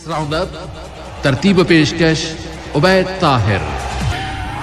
Round up तरतीब पेशकश उबैद ताहिर।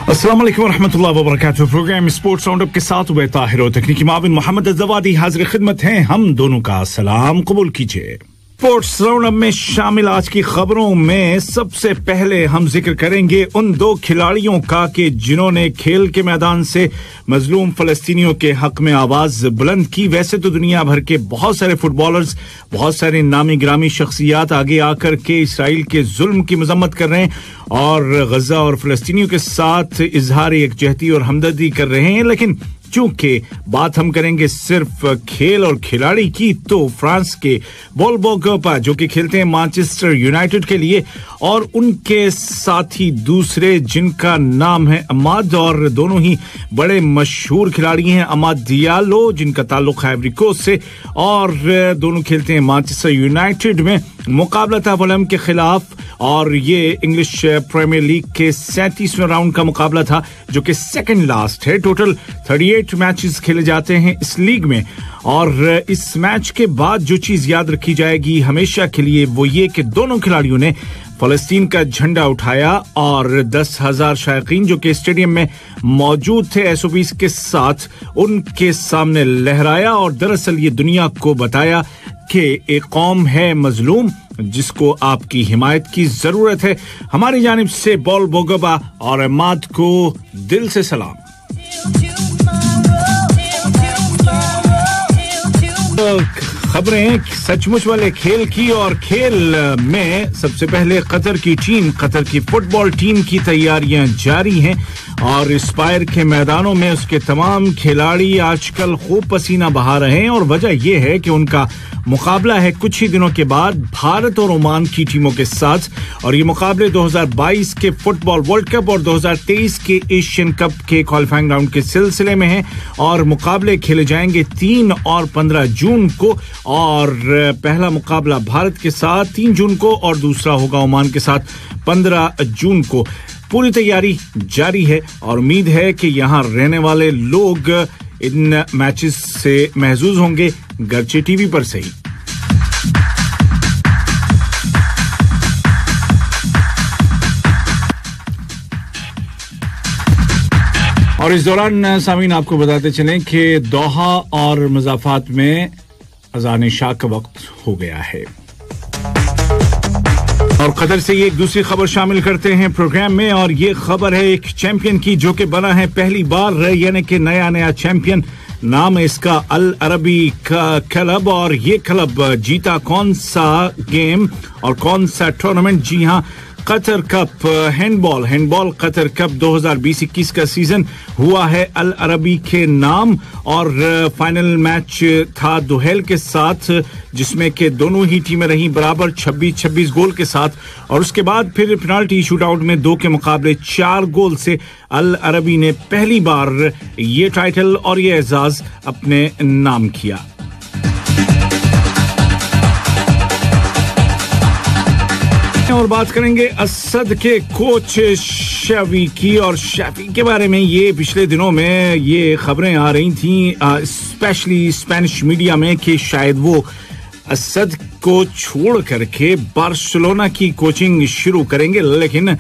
अस्सलाम वालेकुम रहमतुल्लाहि व बरकातहू। प्रोग्राम स्पोर्ट्स राउंड अप के साथ उबैद ताहिर और तकनीकी माविन मोहम्मद अज़वादी हाजिर खिदमत हैं। हम दोनों का सलाम कबूल कीजिए। स्पोर्ट्स राउंड अप में शामिल आज की खबरों में सबसे पहले हम जिक्र करेंगे उन दो खिलाड़ियों का कि जिन्होंने खेल के मैदान से मजलूम फलस्तीनियों के हक में आवाज बुलंद की। वैसे तो दुनिया भर के बहुत सारे फुटबॉलर्स, बहुत सारे नामी ग्रामी शख्सियात आगे आकर के इसराइल के जुल्म की मजम्मत कर रहे हैं और गजा और फलस्तीनियों के साथ इजहार यकजहती और हमदर्दी कर रहे हैं, लेकिन चूंकि बात हम करेंगे सिर्फ खेल और खिलाड़ी की, तो फ्रांस के पॉल पोगबा जो कि खेलते हैं मैनचेस्टर यूनाइटेड के लिए, और उनके साथी दूसरे जिनका नाम है अमाद, और दोनों ही बड़े मशहूर खिलाड़ी हैं। अमाद डियालो जिनका ताल्लुक है आइवरी कोस्ट से और दोनों खेलते हैं मैनचेस्टर यूनाइटेड में। मुकाबला था फुलहम के खिलाफ और ये इंग्लिश प्रीमियर लीग के 37वें राउंड का मुकाबला था जो कि सेकंड लास्ट है। टोटल 38 मैचेस खेले जाते हैं इस लीग में और इस मैच के बाद जो चीज याद रखी जाएगी हमेशा के लिए वो ये कि दोनों खिलाड़ियों ने फलस्तीन का झंडा उठाया और 10,000 शायकीन जो कि स्टेडियम में मौजूद थे एसओबीस के साथ उनके सामने लहराया और दरअसल ये दुनिया को बताया कि एक कौम है मजलूम जिसको आपकी हिमायत की जरूरत है। हमारी जानिब से पॉल पोगबा और अमाद को दिल से सलाम। खबरें सचमुच वाले खेल की, और खेल में सबसे पहले कतर की टीम, कतर की फुटबॉल टीम की तैयारियां जारी हैं और स्पायर के मैदानों में उसके तमाम खिलाड़ी आजकल खूब पसीना बहा रहे हैं और वजह यह है कि उनका मुकाबला है कुछ ही दिनों के बाद भारत और ओमान की टीमों के साथ, और ये मुकाबले 2022 के फुटबॉल वर्ल्ड कप और 2023 के एशियन कप के क्वालिफाइंग राउंड के सिलसिले में हैं और मुकाबले खेले जाएंगे 3 और 15 जून को, और पहला मुकाबला भारत के साथ 3 जून को और दूसरा होगा ओमान के साथ 15 जून को। पूरी तैयारी जारी है और उम्मीद है कि यहाँ रहने वाले लोग इन मैचेस से महजूज होंगे, गर्चे टीवी पर सही। और इस दौरान सामीन आपको बताते चलें कि दोहा और मज़ाफ़ात में अज़ान शाह का वक्त हो गया है। और कतर से ये एक दूसरी खबर शामिल करते हैं प्रोग्राम में, और ये खबर है एक चैंपियन की जो कि बना है पहली बार, यानी कि नया चैंपियन। नाम है इसका अल अरबी का क्लब, और ये क्लब जीता कौन सा गेम और कौन सा टूर्नामेंट? जी हाँ, Qatar cup handball Qatar cup 2020-21 का सीजन हुआ है अल अरबी के नाम, और फाइनल मैच था दुहेल के साथ जिसमें कि दोनों ही टीमें रहीं बराबर 26-26 गोल के साथ, और उसके बाद फिर पेनाल्टी शूटआउट में 2 के मुकाबले 4 गोल से अल अरबी ने पहली बार ये टाइटल और ये एजाज अपने नाम किया। और बात करेंगे असद के कोच शाफी की, और शाफी के बारे में ये पिछले दिनों में ये खबरें आ रही थी स्पेशली स्पेनिश मीडिया में कि शायद वो असद को छोड़ करके बार्सिलोना की कोचिंग शुरू करेंगे, लेकिन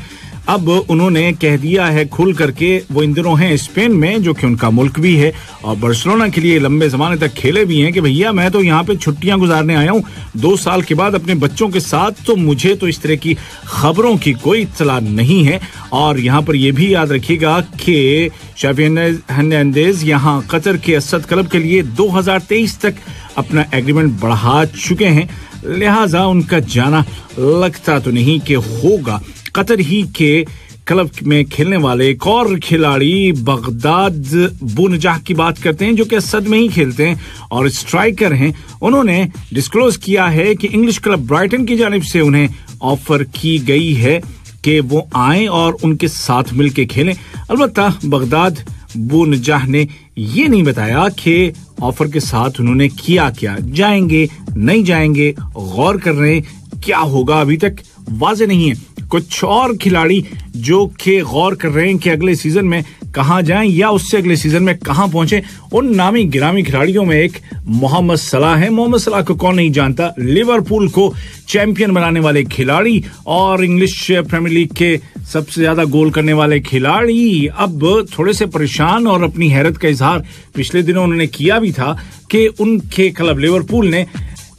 अब उन्होंने कह दिया है खुल करके वो इन दिनों हैं स्पेन में जो कि उनका मुल्क भी है और बार्सिलोना के लिए लंबे जमाने तक खेले भी हैं कि भैया मैं तो यहाँ पे छुट्टियां गुजारने आया हूँ 2 साल के बाद अपने बच्चों के साथ, तो मुझे तो इस तरह की खबरों की कोई इत्तला नहीं है। और यहाँ पर यह भी याद रखिएगा कि शाफी हर्नांडेज यहाँ कतर के असद क्लब के लिए 2023 तक अपना एग्रीमेंट बढ़ा चुके हैं, लिहाजा उनका जाना लगता तो नहीं कि होगा। कतर ही के क्लब में खेलने वाले एक और खिलाड़ी बगदाद बुनजाह की बात करते हैं जो कि असद में ही खेलते हैं और स्ट्राइकर हैं। उन्होंने डिस्क्लोज किया है कि इंग्लिश क्लब ब्राइटन की जानिब से उन्हें ऑफर की गई है कि वो आएं और उनके साथ मिलके खेलें। अलबत्ता बगदाद बुनजाह ने ये नहीं बताया कि ऑफर के साथ उन्होंने किया क्या, जाएंगे नहीं जाएंगे, गौर कर रहे हैं, क्या होगा अभी तक वाज़ेह नहीं है। कुछ और खिलाड़ी जो कि गौर कर रहे हैं कि अगले सीजन में कहां जाएं या उससे अगले सीजन में कहां पहुंचे। उन नामी गिरामी खिलाड़ियों में एक मोहम्मद सलाह है। मोहम्मद सलाह को कौन नहीं जानता, लिवरपूल को चैंपियन बनाने वाले खिलाड़ी और इंग्लिश प्रीमियर लीग के सबसे ज्यादा गोल करने वाले खिलाड़ी अब थोड़े से परेशान और अपनी हैरत का इजहार पिछले दिनों उन्होंने किया भी था कि उनके क्लब लिवरपूल ने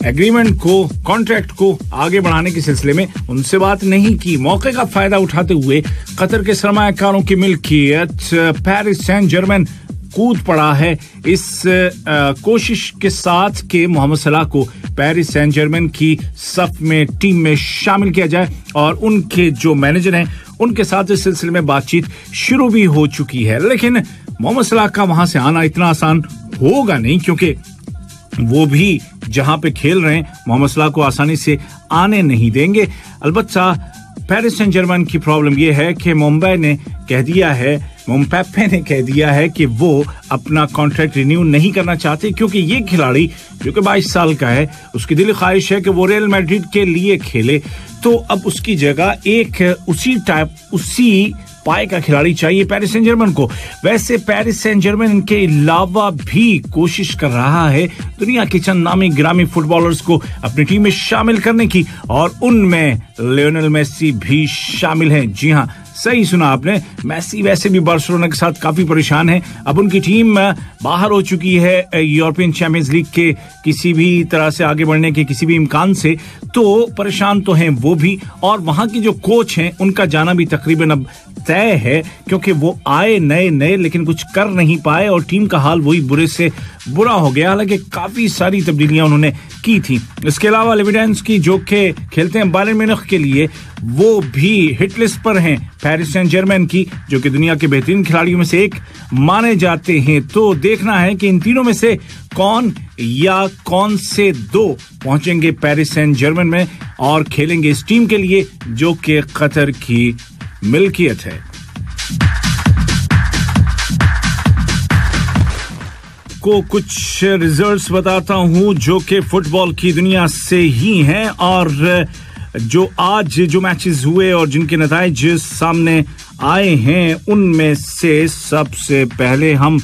एग्रीमेंट को, कॉन्ट्रैक्ट को आगे बढ़ाने के सिलसिले में उनसे बात नहीं की। मौके का फायदा उठाते हुए कतर के सरमायाकारों की मिल्कियत पेरिस सेंट जर्मन कूद पड़ा है इस कोशिश के साथ कि मोहम्मद सलाह को पेरिस सेंट जर्मन की सफ में, टीम में शामिल किया जाए और उनके जो मैनेजर हैं उनके साथ इस सिलसिले में बातचीत शुरू भी हो चुकी है। लेकिन मोहम्मद सलाह का वहां से आना इतना आसान होगा नहीं, क्योंकि वो भी जहां पे खेल रहे हैं मोहम्मद सलाह को आसानी से आने नहीं देंगे। अलबत्ता पेरिस सेंट जर्मन की प्रॉब्लम यह है कि मुंबई ने कह दिया है कि वो अपना कॉन्ट्रैक्ट रिन्यू नहीं करना चाहते, क्योंकि ये खिलाड़ी जो कि 22 साल का है, उसकी दिली ख्वाहिश है कि वो रियल मैड्रिड के लिए खेले। तो अब उसकी जगह एक उसी पाए का खिलाड़ी चाहिए पेरिस सेंट जर्मन को। वैसे पेरिस सेंट जर्मन इनके अलावा भी कोशिश कर रहा है दुनिया के चंद नामी गिरामी फुटबॉलर्स को अपनी टीम में शामिल करने की, और उनमें लियोनेल मेसी भी शामिल हैं। जी हां, सही सुना आपने, मेसी वैसे भी बार्सिलोना के साथ काफी परेशान है। अब उनकी टीम बाहर हो चुकी है यूरोपियन चैंपियंस लीग के किसी भी तरह से आगे बढ़ने के किसी भी इम्कान से, तो परेशान तो हैं वो भी। और वहां की जो कोच हैं उनका जाना भी तकरीबन अब तय है, क्योंकि वो आए नए लेकिन कुछ कर नहीं पाए और टीम का हाल वही बुरे से बुरा हो गया। हालांकि काफी सारी तब्दीलियां उन्होंने की थी। इसके अलावा लेविडेंस्की जो कि खेलते हैं बायर्न म्यूनिख के लिए, वो भी हिट लिस्ट पर हैं पेरिस सेंट जर्मन की, जो कि दुनिया के बेहतरीन खिलाड़ियों में से एक माने जाते हैं। तो देखना है कि इन तीनों में से कौन से दो पहुंचेंगे पेरिस सेंट जर्मन में और खेलेंगे इस टीम के लिए जो कि कतर की मिल्कियत है। को कुछ रिजल्ट्स बताता हूं जो कि फुटबॉल की दुनिया से ही हैं, और जो आज जो मैचेस हुए और जिनके नतीजे सामने आए हैं उनमें से सबसे पहले हम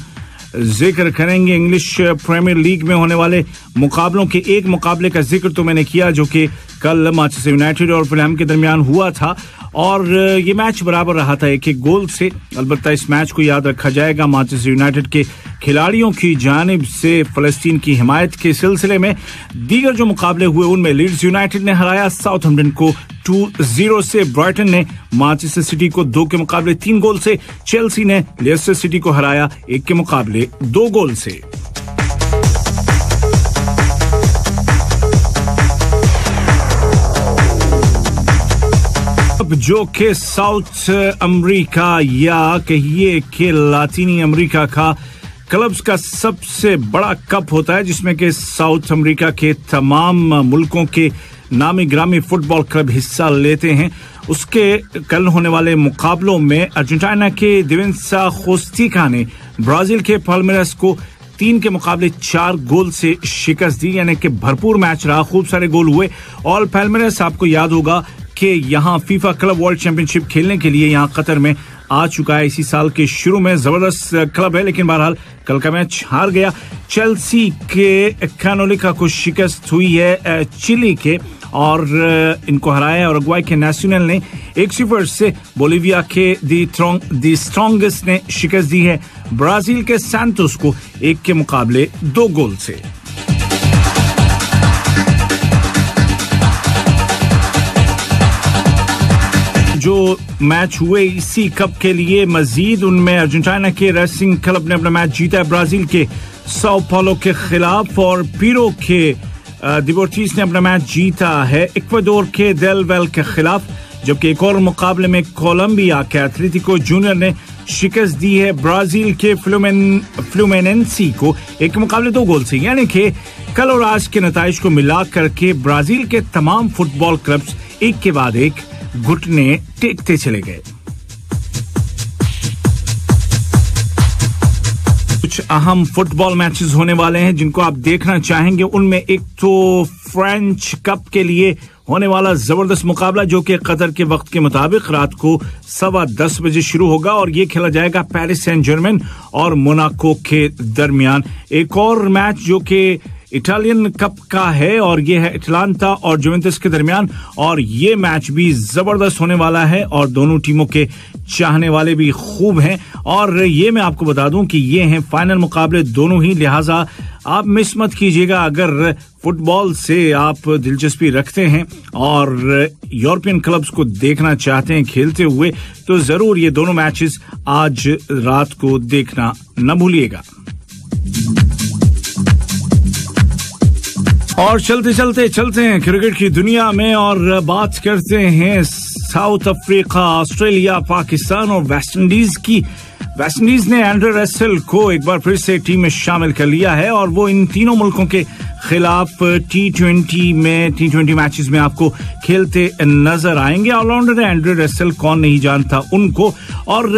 जिक्र करेंगे इंग्लिश प्रीमियर लीग में होने वाले मुकाबलों के। एक मुकाबले का जिक्र तो मैंने किया जो कि कल मैनचेस्टर यूनाइटेड और फुलहैम के दरमियान हुआ था, और ये मैच बराबर रहा था 1-1 गोल से। अलबत्ता इस मैच को याद रखा जाएगा मैनचेस्टर यूनाइटेड के खिलाड़ियों की जानिब से फलस्तीन की हिमायत के सिलसिले में। दीगर जो मुकाबले हुए उनमें लीड्स यूनाइटेड ने हराया साउथहैम्पटन को 2-0 से। ब्राइटन ने मैनचेस्टर सिटी को 2 के मुकाबले 3 गोल से। चेल्सी ने लेस्टर सिटी को हराया 1 के मुकाबले 2 गोल से। जो कि साउथ अमेरिका या कहिए कि लातीनी अमेरिका का क्लब्स का सबसे बड़ा कप होता है, जिसमें कि साउथ अमेरिका के तमाम मुल्कों के नामी ग्रामी फुटबॉल क्लब हिस्सा लेते हैं। उसके कल होने वाले मुकाबलों में अर्जेंटीना के डिफेंसा कोस्टिका ने ब्राजील के पाल्मेरास को 3 के मुकाबले 4 गोल से शिकस्त दी, यानी कि भरपूर मैच रहा, खूब सारे गोल हुए। और पाल्मेरास आपको याद होगा कि यहाँ फीफा क्लब वर्ल्ड चैंपियनशिप खेलने के लिए यहाँ कतर में आ चुका है। इसी साल के शुरू में जबरदस्त क्लब है, लेकिन बहरहाल कल का मैच हार गया। चेल्सी के कैनोलिका को शिकस्त हुई है चिली के, और इनको हराया। और उरुग्वे के नेशनल ने 1-0 से बोलिविया के दी स्ट्रॉन्गेस्ट ने शिकस्त दी है ब्राजील के सैंटोस को 1 के मुकाबले 2 गोल से। जो मैच हुए इसी कप के लिए मजीद, उनमें अर्जेंटीना के रेसिंग क्लब ने अपना मैच जीता है ब्राजील के साओ पाउलो के खिलाफ, और पीरो के डिपोर्टिवो ने अपना मैच जीता है इक्वाडोर के डेल वेल के खिलाफ। जबकि एक और मुकाबले में कोलंबिया के एथलेटिको जूनियर ने शिकस्त दी है ब्राजील के फ्लूमिनेंसी को 1 के मुकाबले 2 गोल से। यानी कि कल और आज के नतीजे को मिलाकर के ब्राजील के तमाम फुटबॉल क्लब्स एक के बाद एक घुटने टेकते चले गए। कुछ अहम फुटबॉल मैचेस होने वाले हैं जिनको आप देखना चाहेंगे। उनमें एक तो फ्रेंच कप के लिए होने वाला जबरदस्त मुकाबला, जो कि कतर के वक्त के मुताबिक रात को 10:15 बजे शुरू होगा और ये खेला जाएगा पेरिस सेंट जर्मेन और मोनाको के दरमियान। एक और मैच जो कि इटालियन कप का है और ये है अटलांटा और जुवेंटस के दरमियान, और ये मैच भी जबरदस्त होने वाला है और दोनों टीमों के चाहने वाले भी खूब हैं। और ये मैं आपको बता दूं कि ये हैं फाइनल मुकाबले दोनों ही, लिहाजा आप मिस मत कीजिएगा। अगर फुटबॉल से आप दिलचस्पी रखते हैं और यूरोपियन क्लब्स को देखना चाहते हैं खेलते हुए, तो जरूर ये दोनों मैचेस आज रात को देखना न भूलिएगा। और चलते हैं क्रिकेट की दुनिया में और बात करते हैं साउथ अफ्रीका, ऑस्ट्रेलिया, पाकिस्तान और वेस्ट इंडीज की। वेस्ट इंडीज ने एंड्रे रसेल को एक बार फिर से टीम में शामिल कर लिया है और वो इन तीनों मुल्कों के खिलाफ टी20 मैचेस में आपको खेलते नजर आएंगे। ऑलराउंडर एंड्रे रसेल, कौन नहीं जानता उनको। और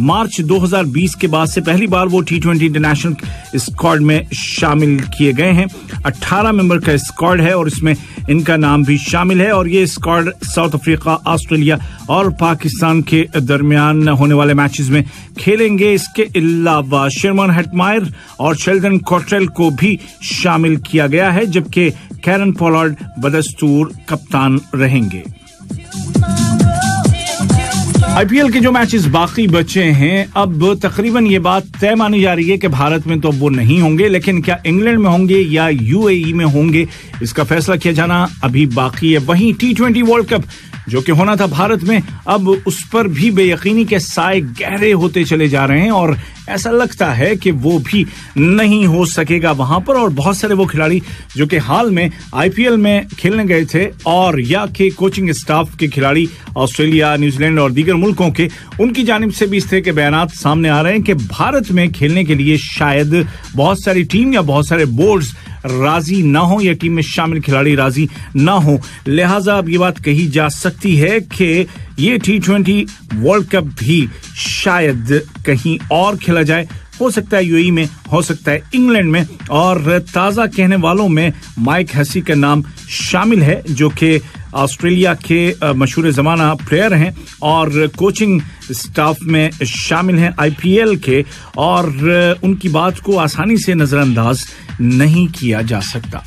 मार्च 2020 के बाद से पहली बार वो टी20 इंटरनेशनल स्क्वाड में शामिल किए गए हैं। 18 मेंबर का स्क्वाड है और इसमें इनका नाम भी शामिल है। और ये स्क्वाड साउथ अफ्रीका, ऑस्ट्रेलिया और पाकिस्तान के दरमियान होने वाले मैचेस में खेलेंगे। इसके अलावा शर्मन हेटमायर और शेल्डन कॉट्रेल को भी शामिल किया गया है, जबकि कैरन पोलार्ड बदस्तूर कप्तान रहेंगे। आईपीएल के जो मैचेस बाकी बचे हैं, अब तकरीबन ये बात तय मानी जा रही है कि भारत में तो वो नहीं होंगे, लेकिन क्या इंग्लैंड में होंगे या यूएई में होंगे, इसका फैसला किया जाना अभी बाकी है। वहीं टी20 वर्ल्ड कप जो कि होना था भारत में, अब उस पर भी बेयकीनी के साए गहरे होते चले जा रहे हैं और ऐसा लगता है कि वो भी नहीं हो सकेगा वहां पर। और बहुत सारे वो खिलाड़ी जो कि हाल में आईपीएल में खेलने गए थे और या के कोचिंग स्टाफ के खिलाड़ी ऑस्ट्रेलिया, न्यूजीलैंड और दीगर मुल्कों के, उनकी जानिब से भी इस तरह के बयानात सामने आ रहे हैं कि भारत में खेलने के लिए शायद बहुत सारी टीम या बहुत सारे बोर्ड्स राजी ना हो या टीम में शामिल खिलाड़ी राजी ना हो। लिहाजा अब ये बात कही जा सकती है कि ये टी20 वर्ल्ड कप भी शायद कहीं और खेला जाए। हो सकता है यूएई में, हो सकता है इंग्लैंड में। और ताजा कहने वालों में माइक हसी का नाम शामिल है, जो कि ऑस्ट्रेलिया के मशहूर जमाना प्लेयर हैं और कोचिंग स्टाफ में शामिल हैं आईपीएल के, और उनकी बात को आसानी से नजरअंदाज नहीं किया जा सकता।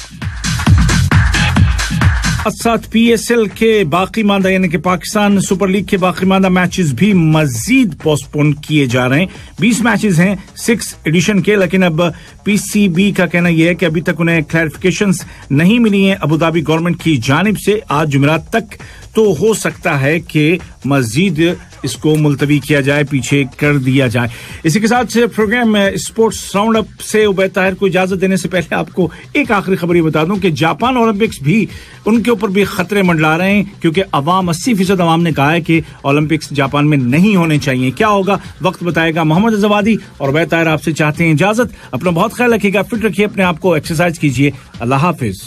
साथ पीएसएल के बाकी मांदा यानी कि पाकिस्तान सुपर लीग के बाकी मांदा मैचेस भी मजीद पोस्टपोन किए जा रहे हैं। 20 मैचेस हैं 6 एडिशन के, लेकिन अब पीसीबी का कहना यह है कि अभी तक उन्हें क्लैरिफिकेशंस नहीं मिली हैं अबू धाबी गवर्नमेंट की जानिब से आज जुमेरात तक, तो हो सकता है कि मजीद इसको मुलतवी किया जाए, पीछे कर दिया जाए। इसी के साथ प्रोग्राम स्पोर्ट्स राउंड अप से उबैद ताहिर को इजाजत देने से पहले आपको एक आखिरी खबर बता दूं कि जापान ओलंपिक्स भी, उनके ऊपर भी खतरे मंडरा रहे हैं, क्योंकि 80% अवाम ने कहा है कि ओलंपिक्स जापान में नहीं होने चाहिए। क्या होगा वक्त बताएगा। मोहम्मद जवादी और उबैद ताहिर आपसे चाहते हैं इजाजत। अपना बहुत ख्याल रखिएगा, फिट रखिए अपने आप को, एक्सरसाइज कीजिए। अल्लाह हाफिज।